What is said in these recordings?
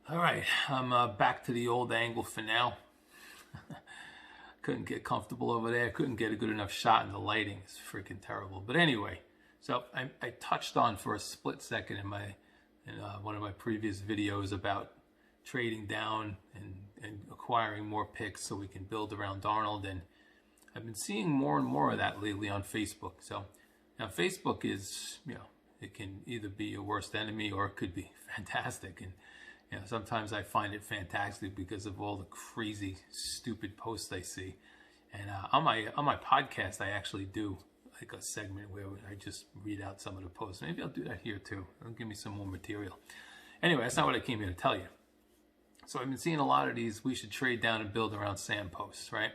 All right, I'm back to the old angle for now. Couldn't get comfortable over there. Couldn't get a good enough shot, and the lighting is freaking terrible. But anyway, so I touched on for a split second in one of my previous videos about trading down and acquiring more picks so we can build around Darnold. And I've been seeing more and more of that lately on Facebook. So now Facebook is, it can either be your worst enemy or it could be fantastic. And sometimes I find it fantastic because of all the crazy, stupid posts I see. And on my podcast, I actually do like a segment where I just read out some of the posts. Maybe I'll do that here too. It'll give me some more material. Anyway, that's not what I came here to tell you. So I've been seeing a lot of these we should trade down and build around Sam posts, right?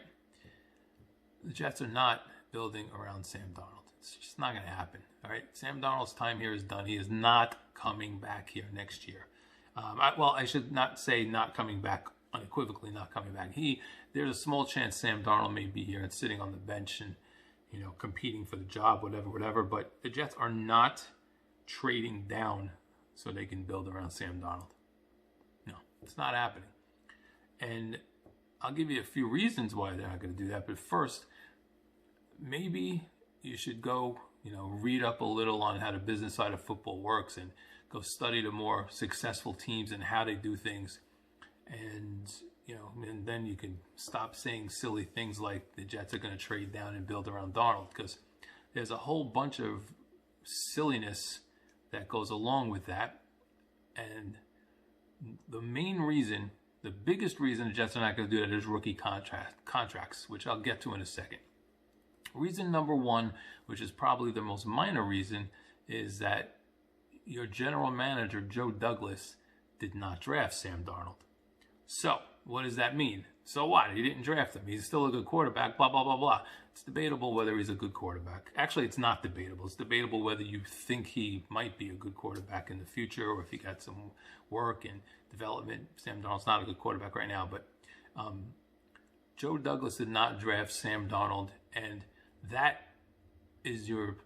The Jets are not building around Sam Darnold. It's just not going to happen, all right? Sam Darnold's time here is done. He is not coming back here next year. I should not say not coming back, unequivocally not coming back. There's a small chance Sam Darnold may be here and sitting on the bench and, competing for the job, whatever. But the Jets are not trading down so they can build around Sam Darnold. No, it's not happening. And I'll give you a few reasons why they're not going to do that. But first, maybe you should go, read up a little on how the business side of football works and go study the more successful teams and how they do things. And then you can stop saying silly things like the Jets are going to trade down and build around Darnold, because there's a whole bunch of silliness that goes along with that. And the main reason, the biggest reason the Jets are not going to do that is rookie contracts, which I'll get to in a second. Reason number one, which is probably the most minor reason, is that your general manager, Joe Douglas, did not draft Sam Darnold. So, what does that mean? So what? He didn't draft him. He's still a good quarterback, blah, blah, blah, blah. It's debatable whether he's a good quarterback. Actually, it's not debatable. It's debatable whether you think he might be a good quarterback in the future or if he got some work and development. Sam Darnold's not a good quarterback right now, but Joe Douglas did not draft Sam Darnold, and that is your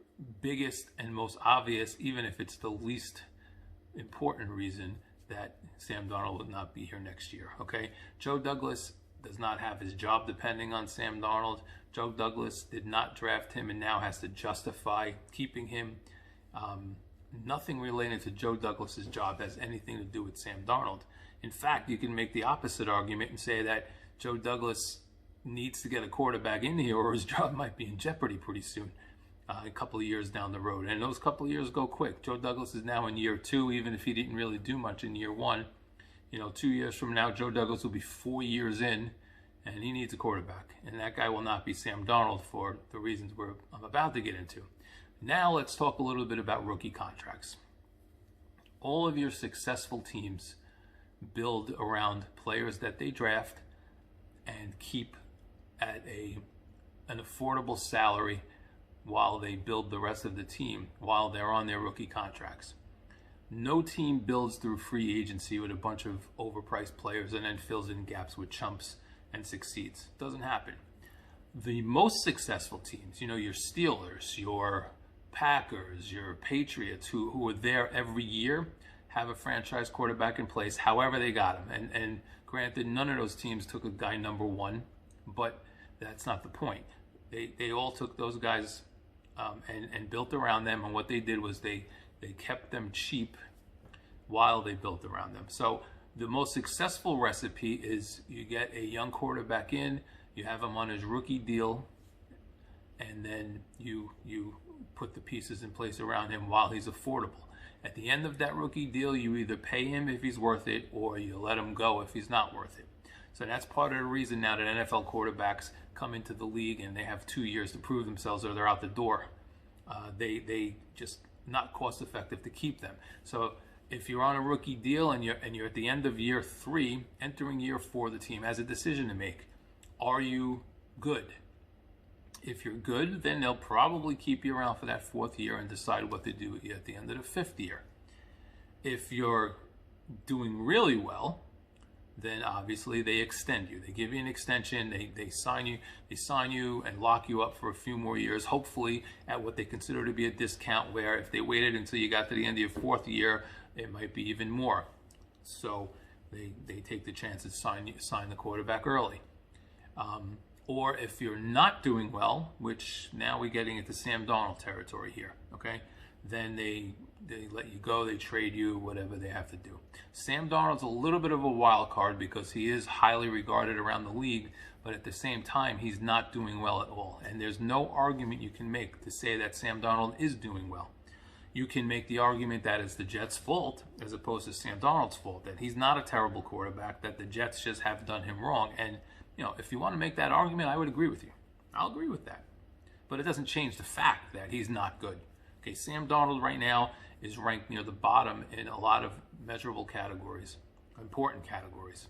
biggest and most obvious, even if it's the least important reason that Sam Darnold would not be here next year, okay? Joe Douglas does not have his job depending on Sam Darnold. Joe Douglas did not draft him and now has to justify keeping him. Nothing related to Joe Douglas's job has anything to do with Sam Darnold. In fact, you can make the opposite argument and say that Joe Douglas needs to get a quarterback in here or his job might be in jeopardy pretty soon. A couple of years down the road. And those couple of years go quick. Joe Douglas is now in year 2, even if he didn't really do much in year 1. 2 years from now, Joe Douglas will be 4 years in, and he needs a quarterback. And that guy will not be Sam Darnold for the reasons I'm about to get into. Now let's talk a little bit about rookie contracts. All of your successful teams build around players that they draft and keep at an affordable salary while they build the rest of the team while they're on their rookie contracts. No team builds through free agency with a bunch of overpriced players and then fills in gaps with chumps and succeeds. It doesn't happen. The most successful teams, your Steelers, your Packers, your Patriots, who are there every year, have a franchise quarterback in place however they got him. And granted, none of those teams took a guy number 1, but that's not the point. They all took those guys and built around them, and what they did was they kept them cheap while they built around them. So the most successful recipe is you get a young quarterback in, you have him on his rookie deal, and then you put the pieces in place around him while he's affordable. At the end of that rookie deal, you either pay him if he's worth it or you let him go if he's not worth it. So that's part of the reason now that NFL quarterbacks come into the league and they have 2 years to prove themselves or they're out the door. They just not cost effective to keep them. So if you're on a rookie deal and you're at the end of year 3, entering year 4, the team has a decision to make. Are you good? If you're good, then they'll probably keep you around for that 4th year and decide what to do with you at the end of the 5th year. If you're doing really well, then obviously they extend you. They give you an extension, they sign you and lock you up for a few more years, hopefully at what they consider to be a discount, where if they waited until you got to the end of your 4th year, it might be even more. So they take the chance and sign the quarterback early. Or if you're not doing well, which now we're getting into Sam Darnold territory here, okay? Then they let you go, they trade you, whatever they have to do. Sam Darnold's a little bit of a wild card because he is highly regarded around the league, but at the same time, he's not doing well at all. And there's no argument you can make to say that Sam Darnold is doing well. You can make the argument that it's the Jets' fault as opposed to Sam Darnold's fault, that he's not a terrible quarterback, that the Jets just have done him wrong. And if you want to make that argument, I would agree with you. I'll agree with that. But it doesn't change the fact that he's not good. Okay, Sam Darnold right now is ranked near the bottom in a lot of measurable categories, important categories.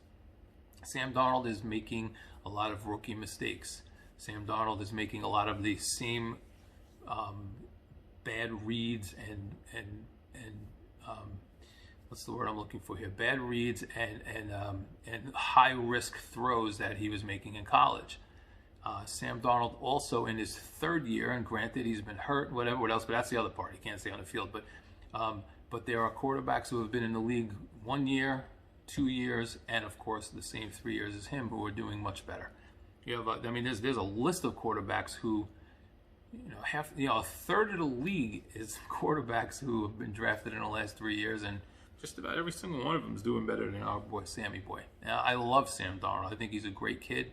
Sam Darnold is making a lot of rookie mistakes. Sam Darnold is making a lot of the same bad reads and what's the word I'm looking for here? Bad reads and high risk throws that he was making in college. Sam Darnold also in his third year, and granted he's been hurt, whatever, what else, but that's the other part. He can't stay on the field. But there are quarterbacks who have been in the league 1 year, 2 years, and of course the same 3 years as him who are doing much better. You have, there's a list of quarterbacks who, a third of the league is quarterbacks who have been drafted in the last 3 years, and just about every single one of them is doing better than our boy Sammy boy. Now, I love Sam Darnold. I think he's a great kid.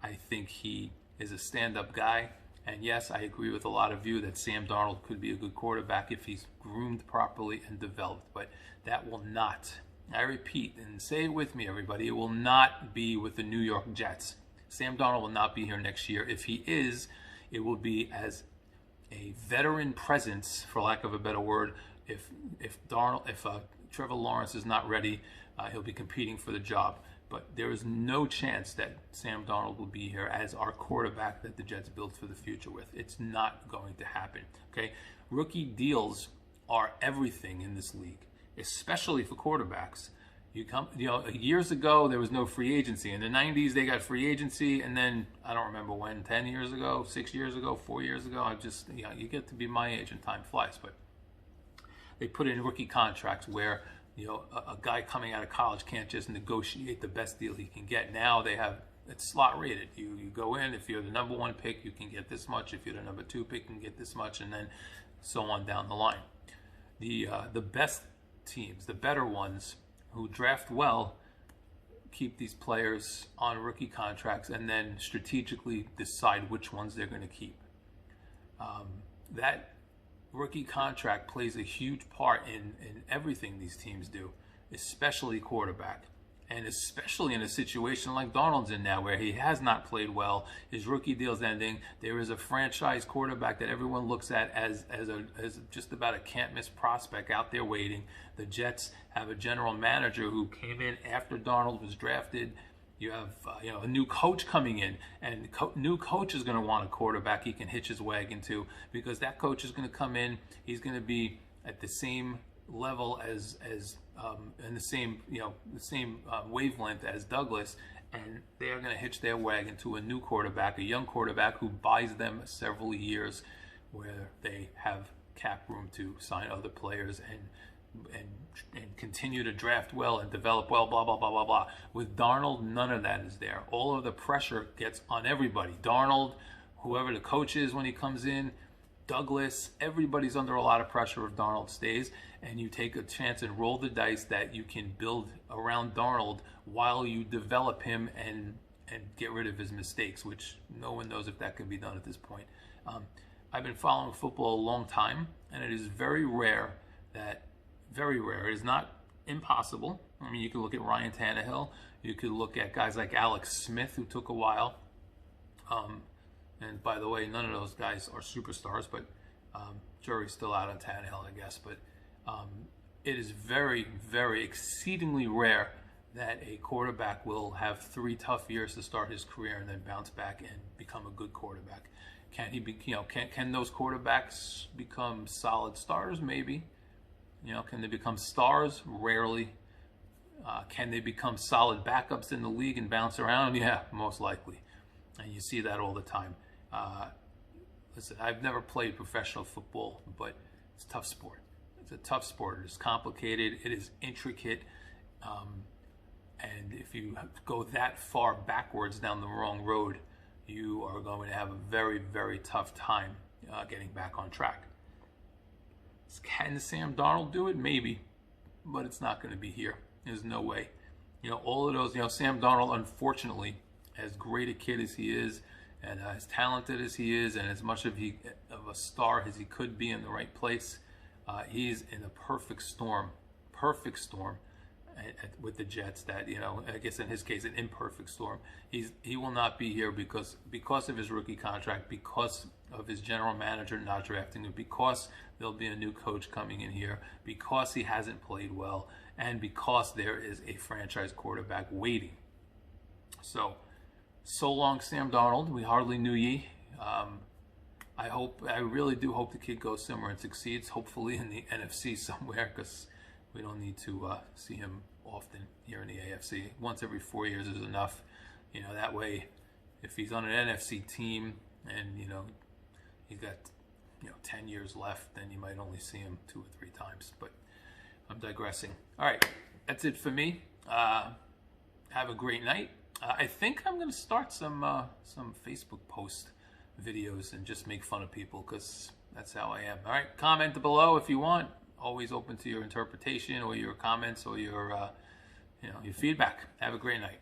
I think he is a stand-up guy. And yes, I agree with a lot of you that Sam Darnold could be a good quarterback if he's groomed properly and developed. But that will not, I repeat, and say it with me, everybody, it will not be with the New York Jets. Sam Darnold will not be here next year. If he is, it will be as a veteran presence, for lack of a better word. If Trevor Lawrence is not ready, he'll be competing for the job. But there is no chance that Sam Darnold will be here as our quarterback that the Jets built for the future with. It's not going to happen. Okay, rookie deals are everything in this league, especially for quarterbacks. Years ago there was no free agency. In the 90s they got free agency, and then I don't remember when, 10 years ago, 6 years ago, 4 years ago. You get to be my age and time flies. But they put in rookie contracts where a guy coming out of college can't just negotiate the best deal he can get. Now they have it's slot rated. You go in, if you're the number 1 pick, you can get this much. If you're the number 2 pick, you can get this much, and then so on down the line. The best teams, the better ones who draft well, keep these players on rookie contracts and then strategically decide which ones they're going to keep. That rookie contract plays a huge part in everything these teams do, especially quarterback. And especially in a situation like Darnold's in now, where he has not played well, his rookie deal's ending. There is a franchise quarterback that everyone looks at as just about a can't-miss prospect out there waiting. The Jets have a general manager who came in after Darnold was drafted. You have a new coach coming in, and new coach is going to want a quarterback he can hitch his wagon to, because that coach is going to come in. He's going to be at the same level as in the same wavelength as Douglas, and they are going to hitch their wagon to a new quarterback, a young quarterback who buys them several years, where they have cap room to sign other players and continue to draft well and develop well, blah, blah, blah, blah, blah. With Darnold, none of that is there. All of the pressure gets on everybody. Darnold, whoever the coach is when he comes in, Douglas, everybody's under a lot of pressure if Darnold stays, and you take a chance and roll the dice that you can build around Darnold while you develop him and get rid of his mistakes, which no one knows if that can be done at this point. I've been following football a long time, and it is very rare. It is not impossible. I mean, you can look at Ryan Tannehill. You could look at guys like Alex Smith, who took a while. And by the way, none of those guys are superstars, but jury's still out on Tannehill, I guess. But it is very, very exceedingly rare that a quarterback will have 3 tough years to start his career and then bounce back and become a good quarterback. Can he be? Can those quarterbacks become solid starters? Maybe. Can they become stars? Rarely. Can they become solid backups in the league and bounce around? Yeah, most likely. And you see that all the time. Listen, I've never played professional football, but it's a tough sport. It's a tough sport. It is complicated. It is intricate. And if you go that far backwards down the wrong road, you are going to have a very, very tough time getting back on track. Can Sam Darnold do it? Maybe, but it's not going to be here. There's no way. All of those, Sam Darnold, unfortunately, as great a kid as he is, and as talented as he is, and as much of a star as he could be in the right place, he's in a perfect storm with the Jets. That I guess in his case, an imperfect storm. He will not be here because of his rookie contract, because of his general manager not drafting him, because there'll be a new coach coming in here, because he hasn't played well, and because there is a franchise quarterback waiting. So long, Sam Darnold. We hardly knew ye. I really do hope the kid goes somewhere and succeeds, hopefully in the NFC somewhere, because we don't need to see him often here in the AFC. Once every 4 years is enough. That way, if he's on an NFC team and, he's got, 10 years left, then you might only see him 2 or 3 times. But I'm digressing. All right, that's it for me. Have a great night. I think I'm going to start some Facebook post videos and just make fun of people, because that's how I am. All right, comment below if you want. Always open to your interpretation or your comments or your feedback. Have a great night.